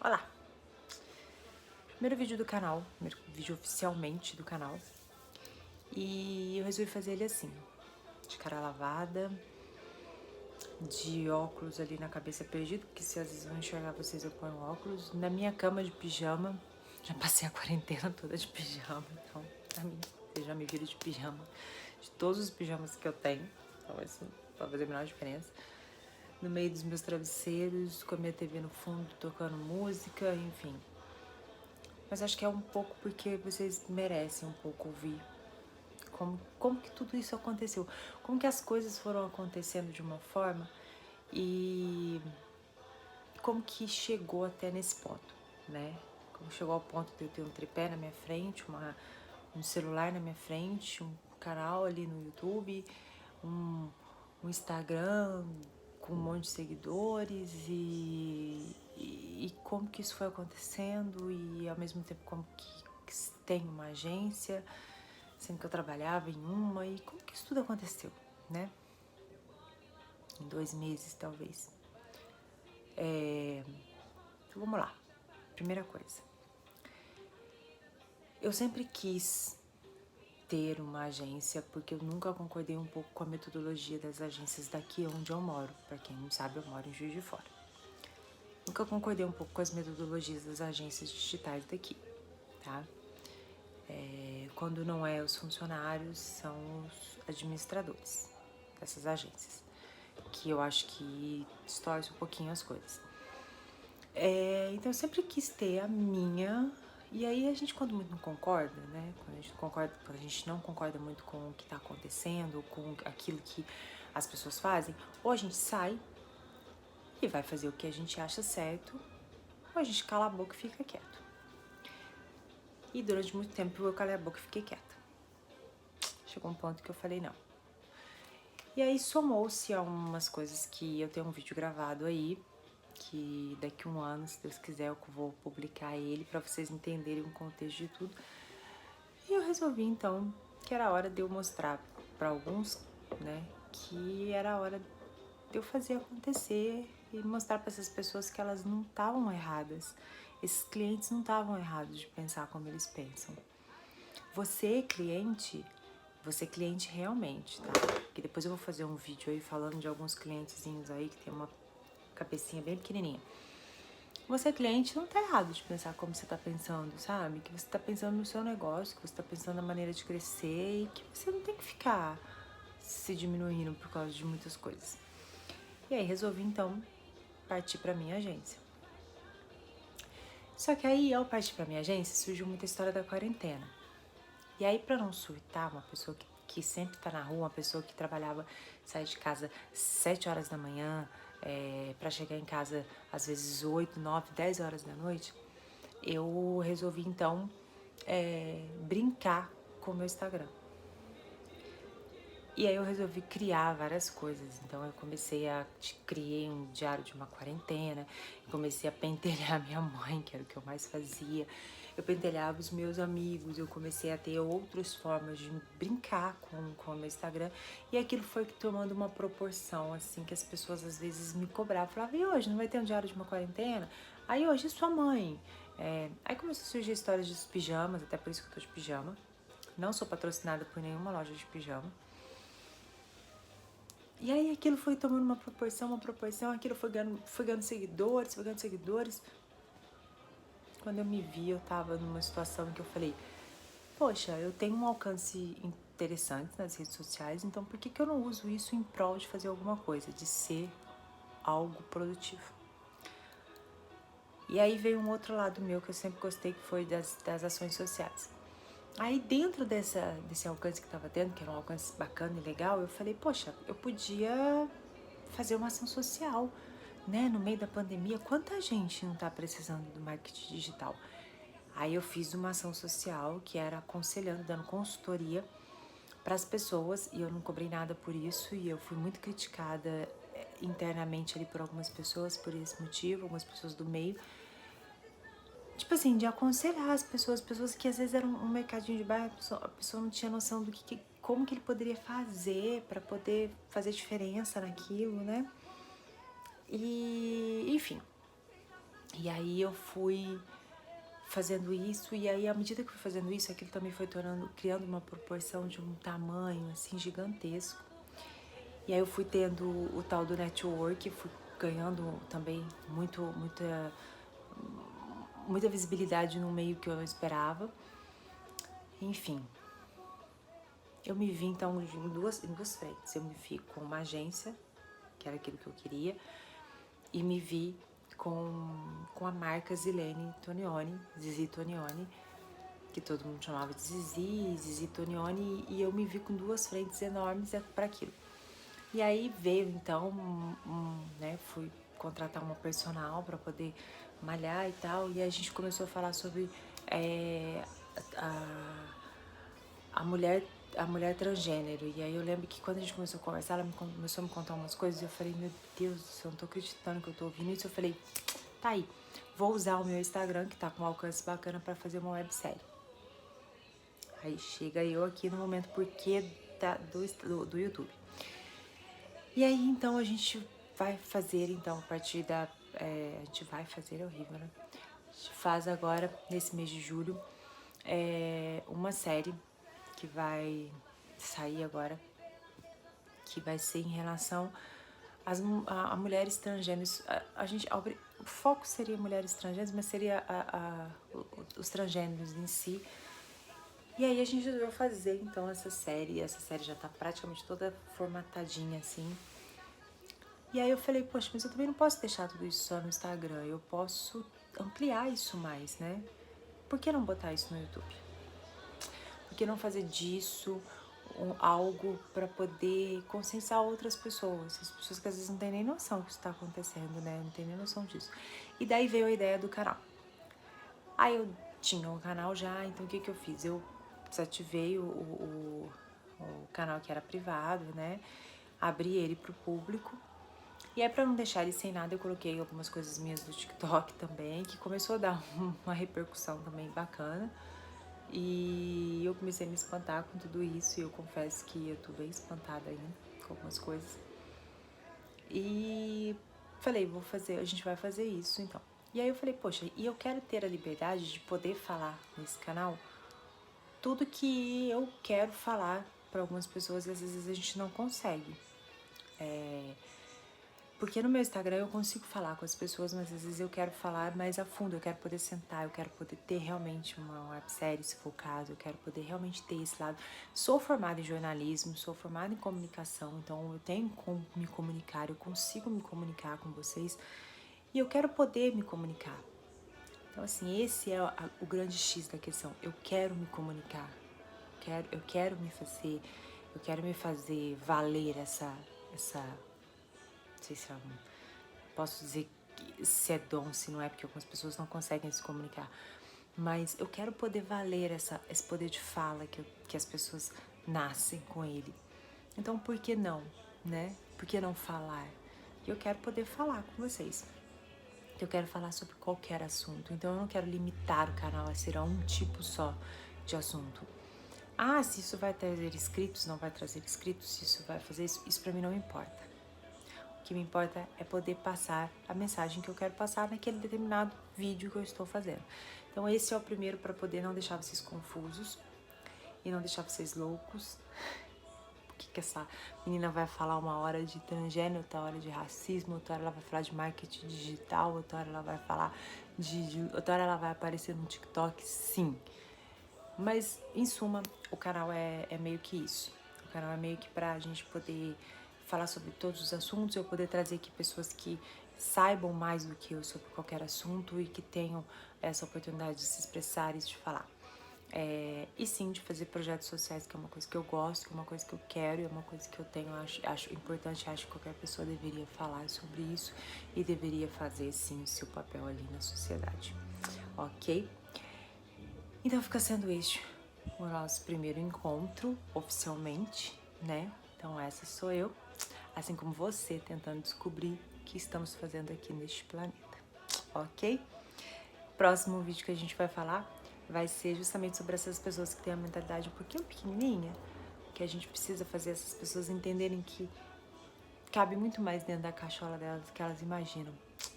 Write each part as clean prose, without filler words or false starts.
Olá! Primeiro vídeo do canal, primeiro vídeo oficialmente do canal. E eu resolvi fazer ele assim, de cara lavada, de óculos ali na cabeça perdido, porque se às vezes eu não enxergar vocês eu ponho óculos, na minha cama de pijama. Já passei a quarentena toda de pijama, então pra mim, vocês já me viram de pijama, de todos os pijamas que eu tenho, então isso não vai fazer a menor diferença. No meio dos meus travesseiros, com a minha TV no fundo, tocando música, enfim. Mas acho que é um pouco porque vocês merecem um pouco ouvir como que tudo isso aconteceu, como que as coisas foram acontecendo de uma forma e como que chegou até nesse ponto, né? Como chegou ao ponto de eu ter um tripé na minha frente, um celular na minha frente, um canal ali no YouTube, um Instagram com um monte de seguidores e como que isso foi acontecendo e ao mesmo tempo como que tem uma agência, sendo que eu trabalhava em uma, e como que isso tudo aconteceu, né? Em 2 meses, talvez. Então vamos lá. Primeira coisa. Eu sempre quis ter uma agência, porque eu nunca concordei um pouco com a metodologia das agências daqui onde eu moro. Pra quem não sabe, eu moro em Juiz de Fora. Nunca concordei um pouco com as metodologias das agências digitais daqui, tá? Quando não é os funcionários, são os administradores dessas agências, que eu acho que distorce um pouquinho as coisas. Então eu sempre quis ter a minha, e aí a gente quando muito não concorda, né? Quando a gente não concorda muito com o que tá acontecendo, ou com aquilo que as pessoas fazem, ou a gente sai e vai fazer o que a gente acha certo, ou a gente cala a boca e fica quieto. E durante muito tempo eu calei a boca e fiquei quieta. Chegou um ponto que eu falei não. E aí somou-se a umas coisas que eu tenho um vídeo gravado aí, que daqui a um ano, se Deus quiser, eu vou publicar ele pra vocês entenderem o contexto de tudo. E eu resolvi então que era hora de eu mostrar pra alguns, né, que era hora de eu fazer acontecer e mostrar pra essas pessoas que elas não estavam erradas. Esses clientes não estavam errados de pensar como eles pensam. Você cliente realmente, tá? Que depois eu vou fazer um vídeo aí falando de alguns clientezinhos aí que tem uma cabecinha bem pequenininha. Você cliente não tá errado de pensar como você tá pensando, sabe? Que você tá pensando no seu negócio, que você tá pensando na maneira de crescer e que você não tem que ficar se diminuindo por causa de muitas coisas. E aí resolvi então partir pra minha agência. Só que aí, ao partir pra minha agência, surgiu muita história da quarentena. E aí, pra não surtar, uma pessoa que sempre tá na rua, uma pessoa que trabalhava, sai de casa 7 horas da manhã, pra chegar em casa às vezes 8, 9, 10 horas da noite, eu resolvi então brincar com o meu Instagram. E aí eu resolvi criar várias coisas. Então eu criei um diário de uma quarentena, comecei a pentelhar minha mãe, que era o que eu mais fazia. Eu pentelhava os meus amigos, eu comecei a ter outras formas de brincar com o meu Instagram. E aquilo foi tomando uma proporção, assim, que as pessoas às vezes me cobravam. Falavam, e hoje, não vai ter um diário de uma quarentena? Aí hoje, e sua mãe? Aí começou a surgir histórias de pijamas, até por isso que eu tô de pijama. Não sou patrocinada por nenhuma loja de pijama. E aí aquilo foi tomando uma proporção, aquilo foi ganhando seguidores. Quando eu me vi, eu tava numa situação em que eu falei, poxa, eu tenho um alcance interessante nas redes sociais, então por que eu não uso isso em prol de fazer alguma coisa, de ser algo produtivo? E aí veio um outro lado meu que eu sempre gostei, que foi das ações sociais. Aí dentro desse alcance que tava tendo, que era um alcance bacana e legal, eu falei, poxa, eu podia fazer uma ação social, né? No meio da pandemia, quanta gente não tá precisando do marketing digital? Aí eu fiz uma ação social que era aconselhando, dando consultoria para as pessoas, e eu não cobrei nada por isso, e eu fui muito criticada internamente ali por algumas pessoas por esse motivo, algumas pessoas do meio. Tipo assim, de aconselhar as pessoas que às vezes eram um mercadinho de bairro, a pessoa não tinha noção do como que ele poderia fazer para poder fazer diferença naquilo, né? E, enfim. E aí eu fui fazendo isso, e aí à medida que eu fui fazendo isso, aquilo também foi criando uma proporção de um tamanho assim gigantesco. E aí eu fui tendo o tal do network, fui ganhando também muita visibilidade no meio que eu não esperava. Enfim, eu me vi então em duas frentes. Eu me vi com uma agência, que era aquilo que eu queria, e me vi com a marca Zilene Tonioni, Zizi Tonioni, que todo mundo chamava de Zizi Tonioni, e eu me vi com duas frentes enormes para aquilo. E aí veio então, né, fui contratar uma personal para poder malhar e tal, e a gente começou a falar sobre a mulher transgênero. E aí eu lembro que quando a gente começou a conversar, ela começou a me contar umas coisas, e eu falei, meu Deus do céu, não tô acreditando que eu tô ouvindo isso. Eu falei, tá aí, vou usar o meu Instagram, que tá com um alcance bacana, para fazer uma websérie. Aí chega eu aqui no momento porquê do YouTube. E aí então a gente vai fazer, então, a partir da... a gente vai fazer, é horrível, né? A gente faz agora, nesse mês de julho, uma série que vai sair agora, que vai ser em relação a mulheres transgêneros. O foco seria mulheres transgêneras, mas seria os transgêneros em si. E aí a gente resolveu fazer então essa série já tá praticamente toda formatadinha assim. E aí eu falei, poxa, mas eu também não posso deixar tudo isso só no Instagram, eu posso ampliar isso mais, né? Por que não botar isso no YouTube? Por que não fazer disso algo para poder conscientizar outras pessoas? As pessoas que às vezes não têm nem noção do que está acontecendo, né? Não tem nem noção disso. E daí veio a ideia do canal. Aí eu tinha um canal já, então o que eu fiz? Eu desativei o canal que era privado, né? Abri ele pro público. E aí, pra não deixar ele sem nada, eu coloquei algumas coisas minhas do TikTok também, que começou a dar uma repercussão também bacana. E eu comecei a me espantar com tudo isso, e eu confesso que eu tô bem espantada ainda com algumas coisas. E falei, a gente vai fazer isso então. E aí eu falei, poxa, e eu quero ter a liberdade de poder falar nesse canal tudo que eu quero falar para algumas pessoas, e às vezes a gente não consegue. Porque no meu Instagram eu consigo falar com as pessoas, mas às vezes eu quero falar mais a fundo, eu quero poder sentar, eu quero poder ter realmente uma websérie, se for o caso, eu quero poder realmente ter esse lado. Sou formada em jornalismo, sou formada em comunicação, então eu tenho como me comunicar, eu consigo me comunicar com vocês e eu quero poder me comunicar. Então assim, esse é o grande X da questão, eu quero me comunicar, eu quero me fazer valer essa não sei se posso dizer se é dom, se não é, porque algumas pessoas não conseguem se comunicar. Mas eu quero poder valer esse poder de fala que as pessoas nascem com ele. Então, por que não, né? Por que não falar? E eu quero poder falar com vocês. Eu quero falar sobre qualquer assunto. Então, eu não quero limitar o canal a ser um tipo só de assunto. Ah, se isso vai trazer inscritos, não vai trazer inscritos, se isso vai fazer isso pra mim não importa. O que me importa é poder passar a mensagem que eu quero passar naquele determinado vídeo que eu estou fazendo. Então esse é o primeiro, para poder não deixar vocês confusos e não deixar vocês loucos. O que essa menina vai falar uma hora de transgênero, outra hora de racismo, outra hora ela vai falar de marketing digital, outra hora ela vai falar outra hora ela vai aparecer no TikTok, sim. Mas, em suma, o canal é meio que isso. O canal é meio que pra gente poder falar sobre todos os assuntos, eu poder trazer aqui pessoas que saibam mais do que eu sobre qualquer assunto e que tenham essa oportunidade de se expressar e de falar. E sim, de fazer projetos sociais, que é uma coisa que eu gosto, que é uma coisa que eu quero, é uma coisa que eu tenho, acho importante, acho que qualquer pessoa deveria falar sobre isso e deveria fazer, sim, o seu papel ali na sociedade. Ok? Então fica sendo este o nosso primeiro encontro, oficialmente, né? Então essa sou eu, assim como você, tentando descobrir o que estamos fazendo aqui neste planeta, ok? Próximo vídeo que a gente vai falar vai ser justamente sobre essas pessoas que têm a mentalidade um pouquinho pequenininha, que a gente precisa fazer essas pessoas entenderem que cabe muito mais dentro da cachola delas do que elas imaginam.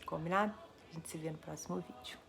Combinado? gente se vê no próximo vídeo.